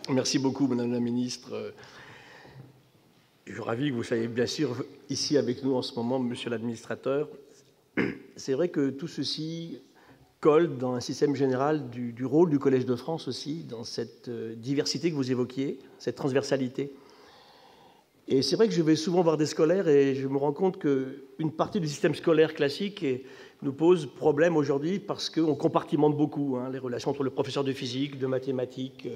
Merci beaucoup, Madame la Ministre. Je suis ravi que vous soyez bien sûr ici avec nous en ce moment, Monsieur l'administrateur. C'est vrai que tout ceci colle dans un système général du rôle du Collège de France aussi, dans cette diversité que vous évoquiez, cette transversalité. Et c'est vrai que je vais souvent voir des scolaires et je me rends compte qu'une partie du système scolaire classique nous pose problème aujourd'hui parce qu'on compartimente beaucoup les relations entre le professeur de physique, de mathématiques,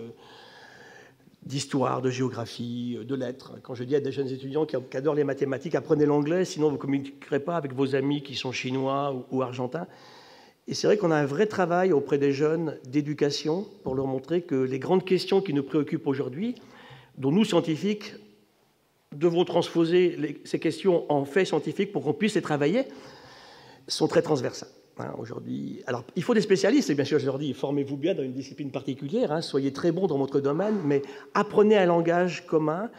d'histoire, de géographie, de lettres. Quand je dis à des jeunes étudiants qui adorent les mathématiques, apprenez l'anglais, sinon vous ne communiquerez pas avec vos amis qui sont chinois ou argentins. Et c'est vrai qu'on a un vrai travail auprès des jeunes d'éducation pour leur montrer que les grandes questions qui nous préoccupent aujourd'hui, dont nous, scientifiques, devons transposer ces questions en faits scientifiques pour qu'on puisse les travailler, sont très transversales. Aujourd'hui. Alors, il faut des spécialistes, et bien sûr, je leur dis, formez-vous bien dans une discipline particulière, soyez très bons dans votre domaine, mais apprenez un langage commun,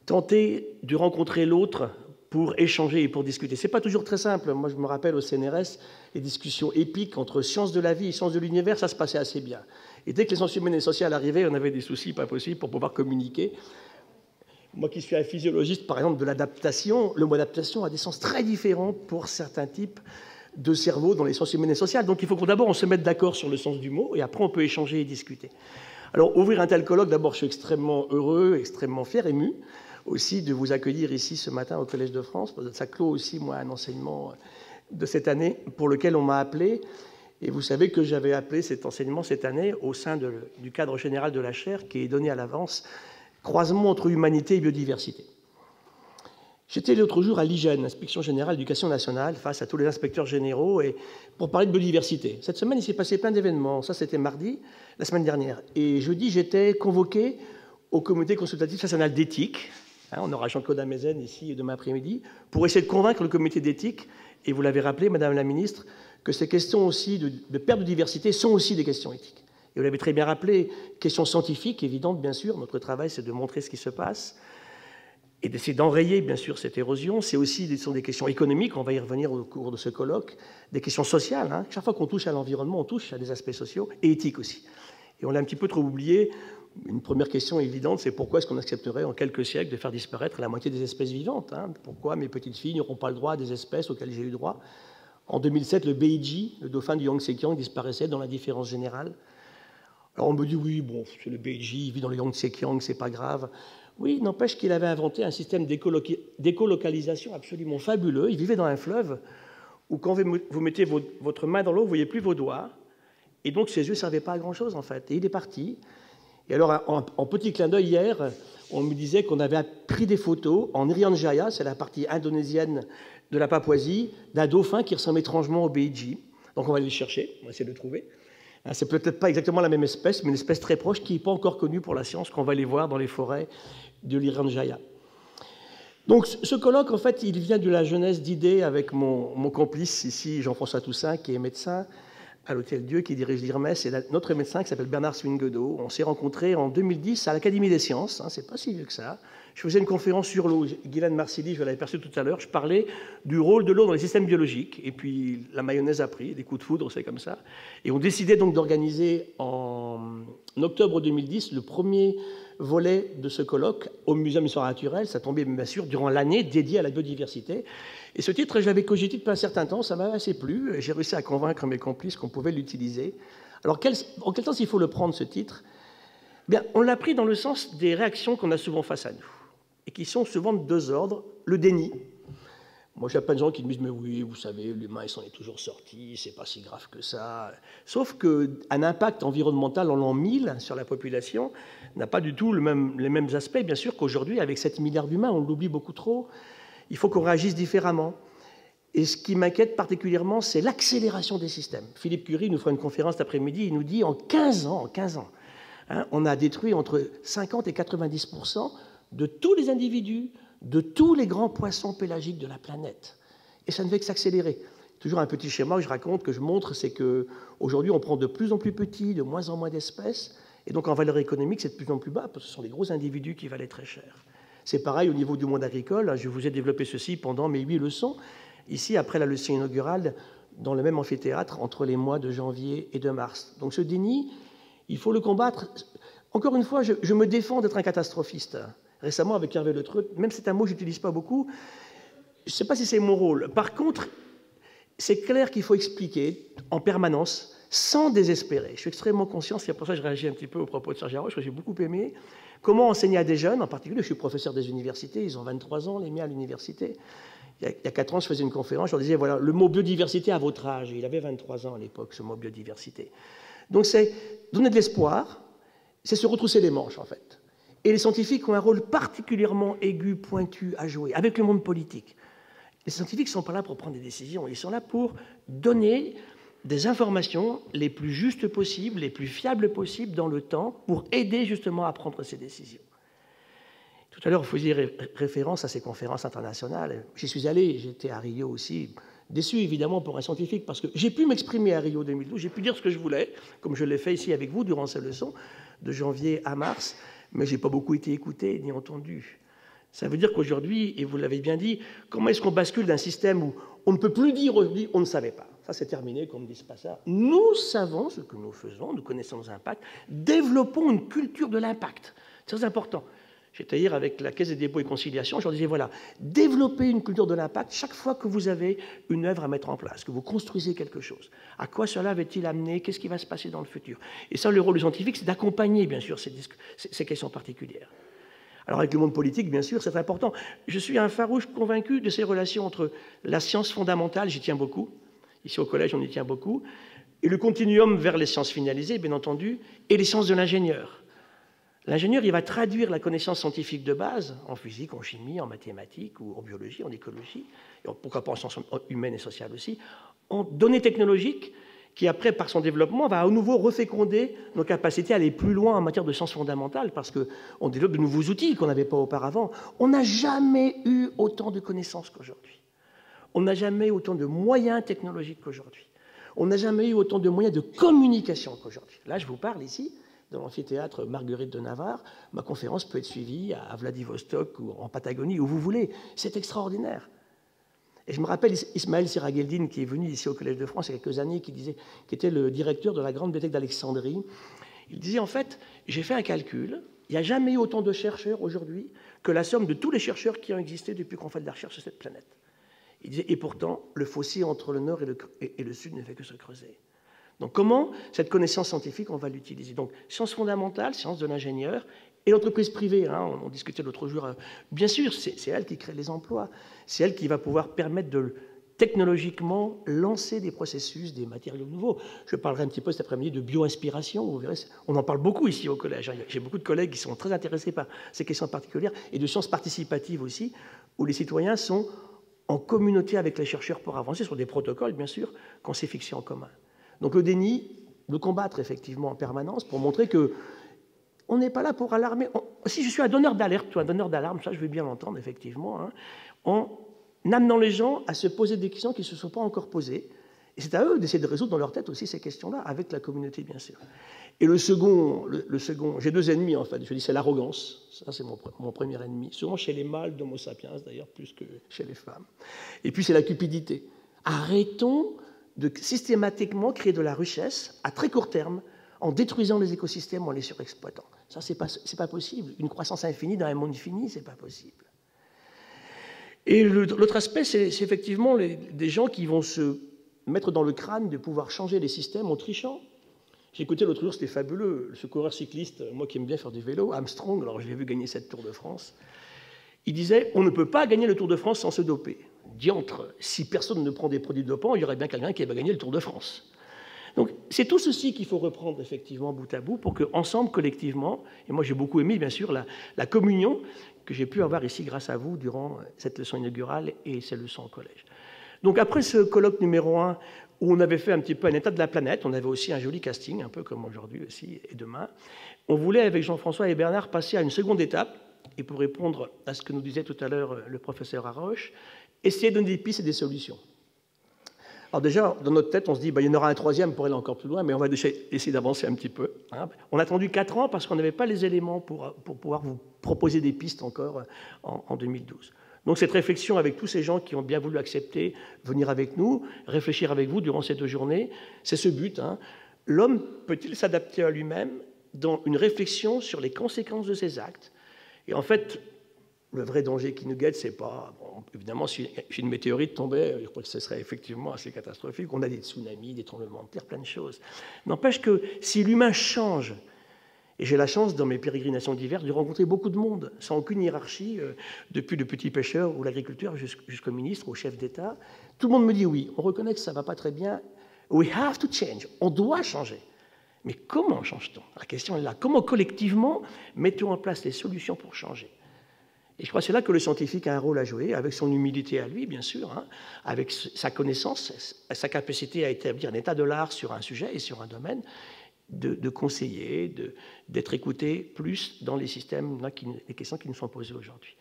tentez de rencontrer l'autre pour échanger et pour discuter. Ce n'est pas toujours très simple. Moi, je me rappelle au CNRS, les discussions épiques entre sciences de la vie et sciences de l'univers, ça se passait assez bien. Et dès que les sciences humaines et sociales arrivaient, on avait des soucis pas possibles pour pouvoir communiquer. Moi qui suis un physiologiste, par exemple, de l'adaptation, le mot adaptation a des sens très différents pour certains types de cerveau dans les sciences humaines et sociales. Donc il faut d'abord on se mette d'accord sur le sens du mot, et après on peut échanger et discuter. Alors ouvrir un tel colloque, d'abord je suis extrêmement heureux, extrêmement fier, ému aussi de vous accueillir ici ce matin au Collège de France. Ça clôt aussi, moi, un enseignement de cette année pour lequel on m'a appelé. Et vous savez que j'avais appelé cet enseignement cette année au sein du cadre général de la chaire qui est donné à l'avance, croisement entre humanité et biodiversité. J'étais l'autre jour à l'IGEN, l'Inspection générale de l'éducation nationale, face à tous les inspecteurs généraux, et pour parler de biodiversité. Cette semaine, il s'est passé plein d'événements. Ça, c'était mardi, la semaine dernière. Et jeudi, j'étais convoqué au comité consultatif national d'éthique. On aura Jean-Claude Amezen ici demain après-midi, pour essayer de convaincre le comité d'éthique, et vous l'avez rappelé, Madame la Ministre, que ces questions aussi de perte de diversité sont aussi des questions éthiques. Et vous l'avez très bien rappelé, questions scientifiques, évidentes, bien sûr. Notre travail, c'est de montrer ce qui se passe et d'essayer d'enrayer, bien sûr, cette érosion. Ce sont des questions économiques, on va y revenir au cours de ce colloque, des questions sociales. Chaque fois qu'on touche à l'environnement, on touche à des aspects sociaux et éthiques aussi. Et on l'a un petit peu trop oublié. Une première question évidente, c'est pourquoi est-ce qu'on accepterait en quelques siècles de faire disparaître la moitié des espèces vivantes Pourquoi mes petites filles n'auront pas le droit à des espèces auxquelles j'ai eu droit? En 2007, le Beiji, le dauphin du Yangtze-Kiang, disparaissait dans l'indifférence générale. Alors on me dit, oui, bon, c'est le Beiji, il vit dans le Yangtze-Kiang, c'est pas grave. Oui, n'empêche qu'il avait inventé un système d'écolocalisation absolument fabuleux. Il vivait dans un fleuve où quand vous mettez votre main dans l'eau, vous ne voyez plus vos doigts. Et donc ses yeux ne servaient pas à grand-chose, en fait. Et il est parti. Et alors, en petit clin d'œil hier, on me disait qu'on avait pris des photos en Irian Jaya, c'est la partie indonésienne de la Papouasie, d'un dauphin qui ressemble étrangement au Beiji. Donc on va aller le chercher, on va essayer de le trouver. C'est peut-être pas exactement la même espèce, mais une espèce très proche qui n'est pas encore connue pour la science, qu'on va aller voir dans les forêts de l'Irian Jaya. Donc ce colloque, en fait, il vient de la jeunesse d'idées avec mon complice ici, Jean-François Toussaint, qui est médecin à l'Hôtel Dieu, qui dirige l'IRMES, et notre médecin qui s'appelle Bernard Swinguedo. On s'est rencontrés en 2010 à l'Académie des sciences, c'est pas si vieux que ça. Je faisais une conférence sur l'eau. Guylaine Marsili, je l'avais aperçu tout à l'heure, je parlais du rôle de l'eau dans les systèmes biologiques, et puis la mayonnaise a pris, des coups de foudre, c'est comme ça. Et on décidait donc d'organiser en octobre 2010 le premier volet de ce colloque au Muséum d'histoire naturelle. Ça tombait bien sûr durant l'année dédiée à la biodiversité. Et ce titre, je l'avais cogité depuis un certain temps, ça m'a assez plu. J'ai réussi à convaincre mes complices qu'on pouvait l'utiliser. Alors, en quel sens il faut le prendre, ce titre? Bien, on l'a pris dans le sens des réactions qu'on a souvent face à nous, et qui sont souvent de deux ordres. Le déni. Moi, j'ai plein de gens qui me disent « Mais oui, vous savez, l'humain, il s'en est toujours sorti, c'est pas si grave que ça. » Sauf qu'un impact environnemental en l'an 1000 sur la population n'a pas du tout les mêmes aspects, bien sûr, qu'aujourd'hui, avec 7 milliards d'humains, on l'oublie beaucoup trop. Il faut qu'on réagisse différemment. Et ce qui m'inquiète particulièrement, c'est l'accélération des systèmes. Philippe Curie nous fera une conférence cet après-midi, il nous dit en 15 ans, on a détruit entre 50 et 90% de tous les individus, de tous les grands poissons pélagiques de la planète. Et ça ne fait que s'accélérer. Toujours un petit schéma que je raconte, que je montre, c'est qu'aujourd'hui, on prend de plus en plus petit, de moins en moins d'espèces, et donc en valeur économique, c'est de plus en plus bas, parce que ce sont les gros individus qui valaient très cher. C'est pareil au niveau du monde agricole. Je vous ai développé ceci pendant mes 8 leçons, ici, après la leçon inaugurale, dans le même amphithéâtre, entre les mois de janvier et de mars. Donc ce déni, il faut le combattre. Encore une fois, je me défends d'être un catastrophiste. Récemment, avec Hervé Le Treut, même c'est un mot que je n'utilise pas beaucoup, je ne sais pas si c'est mon rôle. Par contre, c'est clair qu'il faut expliquer en permanence, sans désespérer. Je suis extrêmement conscient, c'est pour ça que je réagis un petit peu aux propos de Serge Haroche, que j'ai beaucoup aimé, comment enseigner à des jeunes, en particulier, je suis professeur des universités, ils ont 23 ans, les miens à l'université. Il y a 4 ans, je faisais une conférence, je leur disais, voilà, le mot biodiversité à votre âge. Il avait 23 ans à l'époque, ce mot biodiversité. Donc c'est donner de l'espoir, c'est se retrousser les manches, en fait. Et les scientifiques ont un rôle particulièrement aigu, pointu à jouer, avec le monde politique. Les scientifiques ne sont pas là pour prendre des décisions, ils sont là pour donner des informations les plus justes possibles, les plus fiables possibles dans le temps, pour aider justement à prendre ces décisions. Tout à l'heure, vous faisiez référence à ces conférences internationales. J'y suis allé, j'étais à Rio aussi, déçu évidemment pour un scientifique, parce que j'ai pu m'exprimer à Rio 2012, j'ai pu dire ce que je voulais, comme je l'ai fait ici avec vous durant ces leçons, de janvier à mars, mais je n'ai pas beaucoup été écouté ni entendu. Ça veut dire qu'aujourd'hui, et vous l'avez bien dit, comment est-ce qu'on bascule d'un système où on ne peut plus dire aujourd'hui on ne savait pas. Ça, c'est terminé, qu'on ne dise pas ça. Nous savons ce que nous faisons, nous connaissons nos impacts, développons une culture de l'impact. C'est très important. J'étais hier avec la Caisse des dépôts et conciliations, je leur disais, voilà, développez une culture de l'impact chaque fois que vous avez une œuvre à mettre en place, que vous construisez quelque chose. À quoi cela va-t-il amener? Qu'est-ce qui va se passer dans le futur? Et ça, le rôle du scientifique, c'est d'accompagner, bien sûr, ces questions particulières. Alors avec le monde politique, bien sûr, c'est important. Je suis un farouche convaincu de ces relations entre la science fondamentale, j'y tiens beaucoup, ici au collège on y tient beaucoup, et le continuum vers les sciences finalisées, bien entendu, et les sciences de l'ingénieur. L'ingénieur, il va traduire la connaissance scientifique de base, en physique, en chimie, en mathématiques, ou en biologie, en écologie, et pourquoi pas en sciences humaines et sociales aussi, en données technologiques, qui après, par son développement, va à nouveau reféconder nos capacités à aller plus loin en matière de sciences fondamentales, parce qu'on développe de nouveaux outils qu'on n'avait pas auparavant. On n'a jamais eu autant de connaissances qu'aujourd'hui. On n'a jamais eu autant de moyens technologiques qu'aujourd'hui. On n'a jamais eu autant de moyens de communication qu'aujourd'hui. Là, je vous parle ici, dans l'amphithéâtre Marguerite de Navarre. Ma conférence peut être suivie à Vladivostok ou en Patagonie, où vous voulez. C'est extraordinaire. Et je me rappelle Ismaël Sirageldine, qui est venu ici au Collège de France il y a quelques années, qui était le directeur de la Grande Bibliothèque d'Alexandrie. Il disait, en fait, j'ai fait un calcul, il n'y a jamais eu autant de chercheurs aujourd'hui que la somme de tous les chercheurs qui ont existé depuis qu'on fait de la recherche sur cette planète. Il disait, et pourtant, le fossé entre le Nord et le Sud ne fait que se creuser. Donc comment cette connaissance scientifique, on va l'utiliser? Donc sciences fondamentales, sciences de l'ingénieur, et l'entreprise privée, hein, on discutait l'autre jour, bien sûr, c'est elle qui crée les emplois, c'est elle qui va pouvoir permettre de technologiquement lancer des processus, des matériaux nouveaux. Je parlerai un petit peu cet après-midi de bioinspiration, vous verrez, on en parle beaucoup ici au collège, hein. J'ai beaucoup de collègues qui sont très intéressés par ces questions particulières, et de sciences participatives aussi, où les citoyens sont en communauté avec les chercheurs pour avancer sur des protocoles, bien sûr, qu'on s'est fixés en commun. Donc le déni, le combattre effectivement en permanence pour montrer que on n'est pas là pour alarmer. Si je suis un donneur d'alerte ou un donneur d'alarme, ça je vais bien l'entendre effectivement, hein, en amenant les gens à se poser des questions qui ne se sont pas encore posées. Et c'est à eux d'essayer de résoudre dans leur tête aussi ces questions-là, avec la communauté bien sûr. Et le second, j'ai 2 ennemis en fait, je dis c'est l'arrogance, ça c'est mon premier ennemi, souvent chez les mâles d'Homo sapiens d'ailleurs, plus que chez les femmes. Et puis c'est la cupidité. Arrêtons de systématiquement créer de la richesse à très court terme en détruisant les écosystèmes, en les surexploitant. Ça, c'est pas possible. Une croissance infinie dans un monde fini, c'est pas possible. Et l'autre aspect, c'est effectivement des gens qui vont se mettre dans le crâne de pouvoir changer les systèmes en trichant. J'ai écouté l'autre jour, c'était fabuleux, ce coureur cycliste, moi qui aime bien faire du vélo, Armstrong, alors je l'ai vu gagner cette Tour de France, il disait, on ne peut pas gagner le Tour de France sans se doper. Diantre, si personne ne prend des produits dopants, il y aurait bien quelqu'un qui va gagner le Tour de France. Donc c'est tout ceci qu'il faut reprendre effectivement bout à bout pour qu'ensemble, collectivement, et moi j'ai beaucoup aimé bien sûr la communion que j'ai pu avoir ici grâce à vous durant cette leçon inaugurale et ces leçons au collège. Donc après ce colloque numéro 1, où on avait fait un petit peu un état de la planète, on avait aussi un joli casting, un peu comme aujourd'hui aussi et demain, on voulait avec Jean-François et Bernard passer à une seconde étape, et pour répondre à ce que nous disait tout à l'heure le professeur Haroche, essayer de donner des pistes et des solutions. Alors déjà, dans notre tête, on se dit, il y en aura un troisième pour aller encore plus loin, mais on va essayer d'avancer un petit peu. Hein. On a attendu 4 ans parce qu'on n'avait pas les éléments pour pouvoir vous proposer des pistes encore en 2012. Donc cette réflexion avec tous ces gens qui ont bien voulu accepter, venir avec nous, réfléchir avec vous durant ces 2 journées, c'est ce but. Hein. L'homme peut-il s'adapter à lui-même dans une réflexion sur les conséquences de ces actes. Et en fait, le vrai danger qui nous guette, c'est pas... Bon, évidemment, si une météorite tombait, je crois que ce serait effectivement assez catastrophique. On a des tsunamis, des tremblements de terre, plein de choses. N'empêche que si l'humain change, et j'ai la chance, dans mes pérégrinations diverses, de rencontrer beaucoup de monde, sans aucune hiérarchie, depuis le petit pêcheur ou l'agriculteur jusqu'au ministre, au chef d'État, tout le monde me dit oui, on reconnaît que ça ne va pas très bien. We have to change. On doit changer. Mais comment change-t-on? La question est là. Comment collectivement mettons en place les solutions pour changer? Et je crois que c'est là que le scientifique a un rôle à jouer, avec son humilité à lui, bien sûr, hein, avec sa connaissance, sa capacité à établir un état de l'art sur un sujet et sur un domaine, de conseiller, d'être écouté plus dans les systèmes, les questions qui nous sont posées aujourd'hui.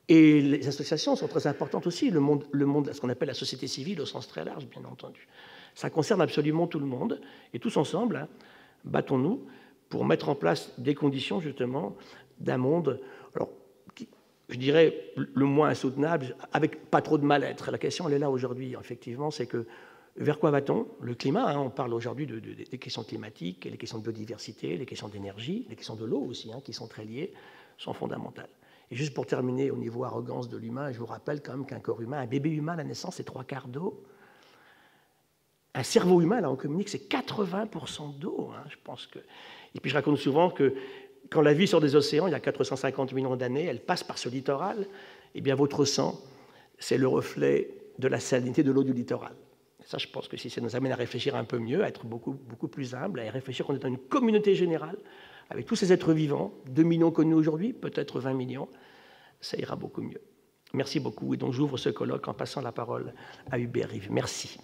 Et les associations sont très importantes aussi, le monde, ce qu'on appelle la société civile au sens très large, bien entendu. Ça concerne absolument tout le monde, et tous ensemble, hein, battons-nous pour mettre en place des conditions, justement, d'un monde, alors, je dirais, le moins insoutenable, avec pas trop de mal-être. La question, elle est là aujourd'hui, effectivement, c'est que vers quoi va-t-on? Le climat, hein, on parle aujourd'hui des questions climatiques, les questions de biodiversité, les questions d'énergie, les questions de l'eau aussi, hein, qui sont très liées, sont fondamentales. Et juste pour terminer, au niveau arrogance de l'humain, je vous rappelle quand même qu'un corps humain, un bébé humain à la naissance, c'est 3/4 d'eau. Un cerveau humain, là, on communique, c'est 80% d'eau. Hein, je pense que... Et puis je raconte souvent que quand la vie sort des océans, il y a 450 millions d'années, elle passe par ce littoral, et bien votre sang, c'est le reflet de la salinité de l'eau du littoral. Et ça, je pense que si ça nous amène à réfléchir un peu mieux, à être beaucoup, beaucoup plus humble, à réfléchir qu'on est dans une communauté générale, avec tous ces êtres vivants, 2 millions connus aujourd'hui, peut-être 20 millions, ça ira beaucoup mieux. Merci beaucoup. Et donc j'ouvre ce colloque en passant la parole à Hubert Rive. Merci.